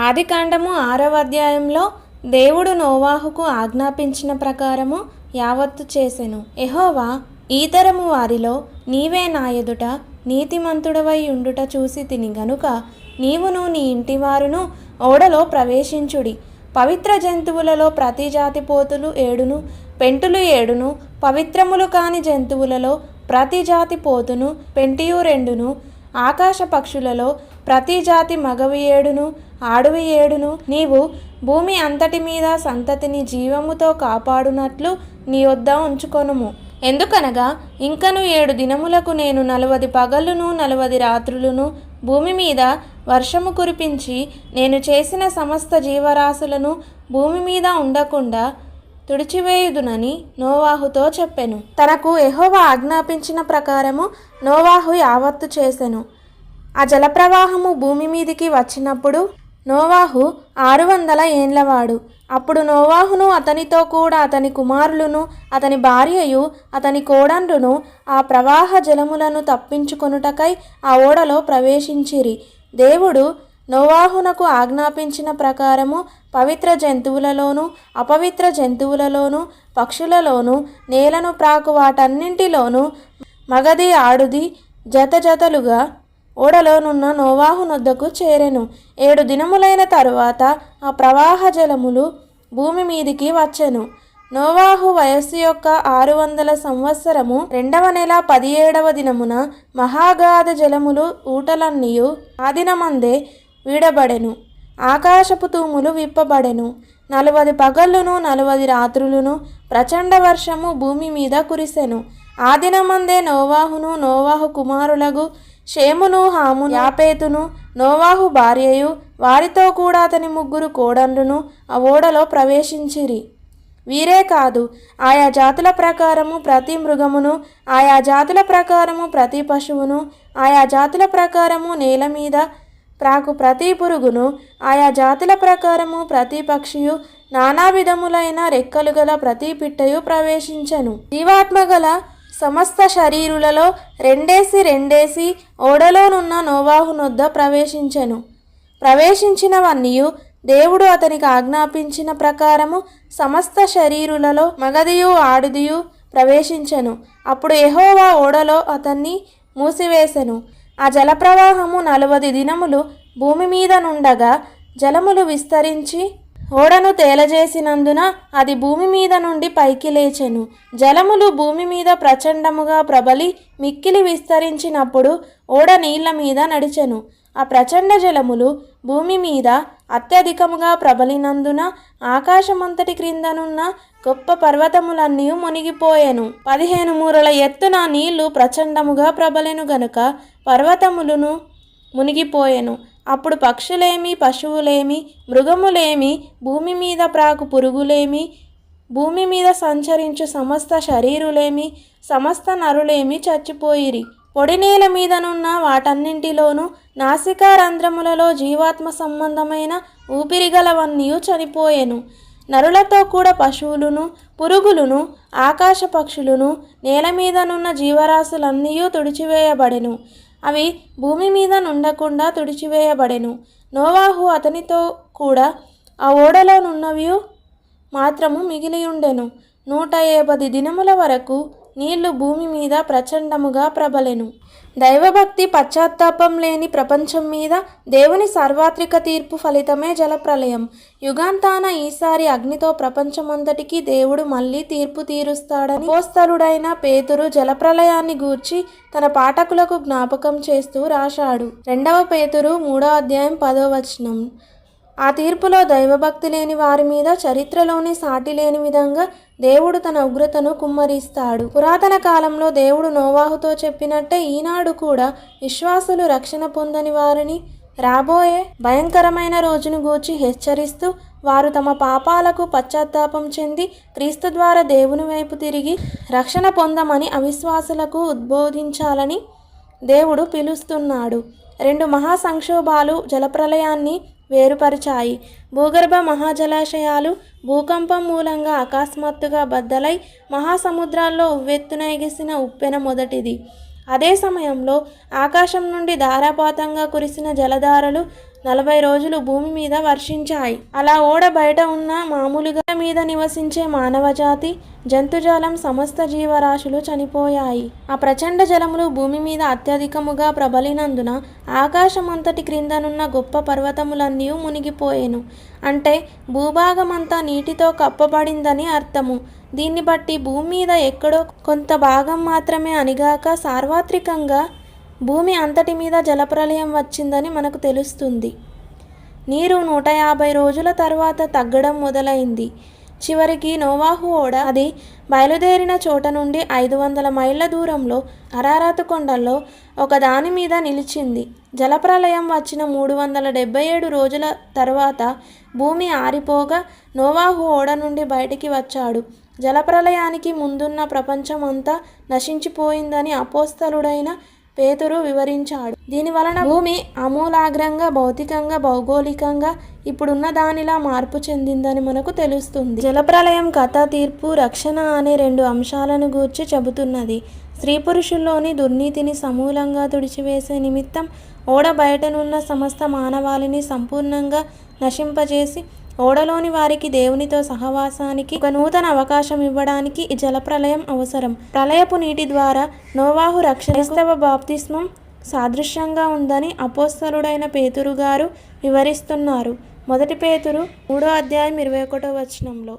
ఆదికాండము 6వ అధ్యాయంలో దేవుడు నోవాహుకు ఆజ్ఞాపించిన ప్రకారము యావత్తు చేసెను. యెహోవా, ఈ తరము వారిలో నీవే నా ఎదుట నీతిమంతుడవై ఉండుట చూసి తిని గనుక నీవును నీ ఇంటివారును ఓడలో ప్రవేశించుడి. పవిత్ర జంతువులలో ప్రతి జాతి పోతులు 7ను, పెంటులు 7ను, పవిత్రములు కాని జంతువులలో ప్రతి జాతి పోతును పెంటియు 2ను, ఆకాశ పక్షులలో ప్రతి జాతి మగవి 7ను, ఆడవి 7ను నీవు భూమి అంతటి మీద సంతతిని జీవముతో కాపాడునట్లు నీ వద్ద ఉంచుకొనుము. ఎందుకనగా ఇంకను 7 దినములకు నేను 40 పగలును 40 రాత్రులను భూమి మీద వర్షము కురిపించి నేను చేసిన సమస్త జీవరాశులను భూమి మీద ఉండకుండా తుడిచివేయుదునని నోవాహుతో చెప్పెను. తనకు యెహోవా ఆజ్ఞాపించిన ప్రకారము నోవాహు యావత్తు చేసెను. ఆ జలప్రవాహము భూమి మీదికి వచ్చినప్పుడు నోవాహు 600 ఏండ్లవాడు. అప్పుడు నోవాహును అతనితో కూడా అతని కుమారులను అతని భార్యయు అతని కోడండ్రును ఆ ప్రవాహ జలములను తప్పించుకొనుటకై ఆ ఓడలో ప్రవేశించిరి. దేవుడు నోవాహునకు ఆజ్ఞాపించిన ప్రకారము పవిత్ర జంతువులలోను అపవిత్ర జంతువులలోను పక్షులలోను నేలను ప్రాకు వాటన్నింటిలోనూ మగది ఆడుది జత జతలుగా ఓడలోనున్న నోవాహు నొద్దకు చేరెను. 7 దినములైన తరువాత ఆ ప్రవాహ జలములు భూమి మీదికి వచ్చెను. నోవాహు వయస్సు యొక్క 600 సంవత్సరము 2వ నెల 17వ దినమున మహాగాధ జలములు ఊటలన్నీయు ఆ దినమందే వీడబడెను. ఆకాశపు తూములు విప్పబడెను. 40 పగళ్ళును 40 రాత్రులను ప్రచండ వర్షము భూమి మీద కురిసెను. ఆ దినమందే నోవాహును నోవాహు కుమారులగు షేమును హామును యాపేతును నోవాహు భార్యయు వారితో కూడా అతని 3 కోడండ్రును ఆ ఓడలో ప్రవేశించిరి. వీరే కాదు, ఆయా జాతుల ప్రకారము ప్రతి మృగమును, ఆయా జాతుల ప్రకారము ప్రతి పశువును, ఆయా జాతుల ప్రకారము నేల మీద ప్రాకు ప్రతి పురుగును, ఆయా జాతుల ప్రకారము ప్రతి పక్షియు, నానా విధములైన రెక్కలు గల ప్రతి పిట్టయు ప్రవేశించెను. జీవాత్మ గల సమస్త శరీరులలో రెండేసి ఓడలోనున్న నోవాహు నొద్ద ప్రవేశించెను. ప్రవేశించినవన్నీయు దేవుడు అతనికి ఆజ్ఞాపించిన ప్రకారము సమస్త శరీరులలో మగదియు ఆడుదియు ప్రవేశించెను. అప్పుడు యెహోవా ఓడలో అతన్ని మూసివేసెను. ఆ జలప్రవాహము 40 దినములు భూమి మీద నుండగా జలములు విస్తరించి ఓడను తేలజేసినందున అది భూమి మీద నుండి పైకి లేచెను. జలములు భూమి మీద ప్రచండముగా ప్రబలి మిక్కిలి విస్తరించినప్పుడు ఓడ నీళ్ల మీద నడిచెను. ఆ ప్రచండ జలములు భూమి మీద అత్యధికముగా ప్రబలినందున ఆకాశమంతటి క్రిందనున్న గొప్ప పర్వతములన్నీ మునిగిపోయెను. 15 మూరల ఎత్తున నీళ్లు ప్రచండముగా ప్రబలెను గనుక పర్వతములను మునిగిపోయెను. అప్పుడు పక్షులేమి పశువులేమి మృగములేమి భూమి మీద ప్రాకు పురుగులేమి భూమి మీద సంచరించు సమస్త శరీరులేమి సమస్త నరులేమి చచ్చిపోయిరి. పొడి నేల మీదనున్న వాటన్నింటిలోనూ నాసికారంధ్రములలో జీవాత్మ సంబంధమైన ఊపిరిగలవన్నీ చనిపోయెను. నరులతో కూడా పశువులను పురుగులను ఆకాశ పక్షులను నేల మీదనున్న జీవరాశులన్నీ తుడిచివేయబడెను. అవి భూమి మీద నుండకుండా తుడిచివేయబడెను. నోవాహు అతనితో కూడా ఆ ఓడలోనున్నవి మాత్రము మిగిలియుండెను. 150 దినముల వరకు నీళ్లు భూమి మీద ప్రచండముగా ప్రబలెను. దైవభక్తి పశ్చాత్తాపం లేని ప్రపంచం మీద దేవుని సార్వత్రిక తీర్పు ఫలితమే జలప్రలయం. యుగాంతాన ఈసారి అగ్నితో ప్రపంచమంతటికి దేవుడు మళ్ళీ తీర్పు తీరుస్తాడని అపోస్తలుడైన పేతురు జలప్రలయాన్ని గూర్చి తన పాఠకులకు జ్ఞాపకం చేస్తూ రాశాడు. 2వ పేతురు 3వ అధ్యాయం 10వ వచనం. ఆ తీర్పులో దైవభక్తి లేని వారి మీద చరిత్రలోని సాటి లేని విధంగా దేవుడు తన ఉగ్రతను కుమ్మరిస్తాడు. పురాతన కాలంలో దేవుడు నోవాహుతో చెప్పినట్టే ఈనాడు కూడా విశ్వాసులు రక్షణ పొందని వారిని రాబోయే భయంకరమైన రోజును గూర్చి హెచ్చరిస్తూ వారు తమ పాపాలకు పశ్చాత్తాపం చెంది క్రీస్తు ద్వారా దేవుని వైపు తిరిగి రక్షణ పొందమని అవిశ్వాసులకు ఉద్బోధించాలని దేవుడు పిలుస్తున్నాడు. 2 మహా సంక్షోభాలు జలప్రలయాన్ని వేరుపరిచాయి. భూగర్భ మహాజలాశయాలు భూకంపం మూలంగా అకస్మాత్తుగా బద్దలై మహాసముద్రాల్లో ఉవ్వెత్తున ఎగిసిన ఉప్పెన మొదటిది. అదే సమయంలో ఆకాశం నుండి ధారాపాతంగా కురిసిన జలధారలు 40 రోజులు భూమి మీద వర్షించాయి. అలా ఓడ బయట ఉన్న మామూలుగా మీద నివసించే మానవజాతి, జంతుజాలం, సమస్త జీవరాశులు చనిపోయాయి. ఆ ప్రచండ జలములు భూమి మీద అత్యధికముగా ప్రబలినందున ఆకాశమంతటి క్రిందనున్న గొప్ప పర్వతములన్నీ మునిగిపోయెను. అంటే భూభాగమంతా నీటితో కప్పబడిందని అర్థము. దీన్ని బట్టి భూమి మీద ఎక్కడో కొంత భాగం మాత్రమే అనిగాక సార్వత్రికంగా భూమి అంతటి మీద జలప్రళయం వచ్చిందని మనకు తెలుస్తుంది. నీరు 150 రోజుల తర్వాత తగ్గడం మొదలైంది. చివరికి నోవాహు ఓడ అది బయలుదేరిన చోట నుండి 500 మైళ్ళ దూరంలో అరారాతు కొండల్లో ఒక దాని మీద నిలిచింది. జలప్రళయం వచ్చిన 377 రోజుల తర్వాత భూమి ఆరిపోగా నోవాహు ఓడ నుండి బయటికి వచ్చాడు. జలప్రళయానికి ముందున్న ప్రపంచం అంతా నశించిపోయిందని అపోస్తలుడైన పేతురు వివరించాడు. దీనివలన భూమి ఆమూలాగ్రంగా భౌతికంగా, భౌగోళికంగా ఇప్పుడున్న దానిలా మార్పు చెందిందని మనకు తెలుస్తుంది. జలప్రళయం కథ, తీర్పు, రక్షణ అనే 2 అంశాలను గూర్చి చెబుతున్నది. స్త్రీ పురుషుల్లోని దుర్నీతిని సమూలంగా తుడిచివేసే నిమిత్తం ఓడ బయటనున్న సమస్త మానవాళిని సంపూర్ణంగా నశింపజేసి ఓడలోని వారికి దేవునితో సహవాసానికి ఒక నూతన అవకాశం ఇవ్వడానికి ఈ జలప్రళయం అవసరం. ప్రళయపు నీటి ద్వారా నోవాహు రక్షణ క్రైస్తవ బాప్తిస్మం సాదృశ్యంగా ఉందని అపోస్తలుడైన పేతురు గారు వివరిస్తున్నారు. 1 పేతురు 3వ అధ్యాయం 21వ వచనంలో.